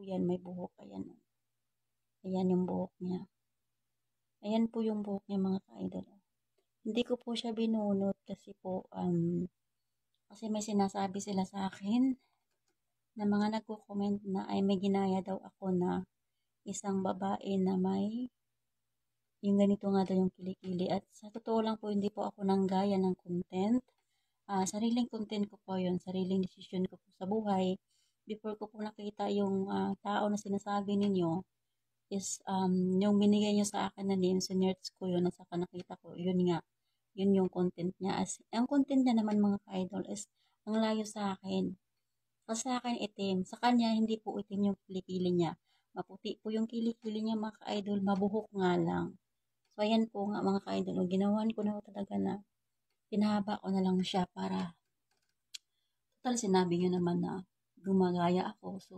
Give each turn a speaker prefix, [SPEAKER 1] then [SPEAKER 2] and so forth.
[SPEAKER 1] yan, may buhok. Ayan. Ayan yung buhok niya. Ayan po yung buhok niya mga ka-idol. Hindi ko po siya binunot kasi po, kasi may sinasabi sila sa akin na mga nagko-comment na ay may ginaya daw ako na isang babae na may yung ganito nga daw yung kilikili. At sa totoo lang po, hindi po ako nanggaya ng content. Sariling content ko po yun, sariling decision ko po sa buhay. Before ko po nakita yung tao na sinasabi ninyo, is yung binigay niyo sa akin na name, sinerch ko yun, at saka nakita ko, yun nga, yun yung content niya. Ang content niya naman mga ka-idol is ang layo sa akin. Kasi sa akin itim, sa kanya hindi po itim yung kilikili niya. Maputi po yung kilikili niya mga ka-idol, mabuhok nga lang. So ayan po nga mga ka-idol, ginawan ko na talaga na pinahaba ko na lang siya para total sinabi niyo naman na gumagaya ako. So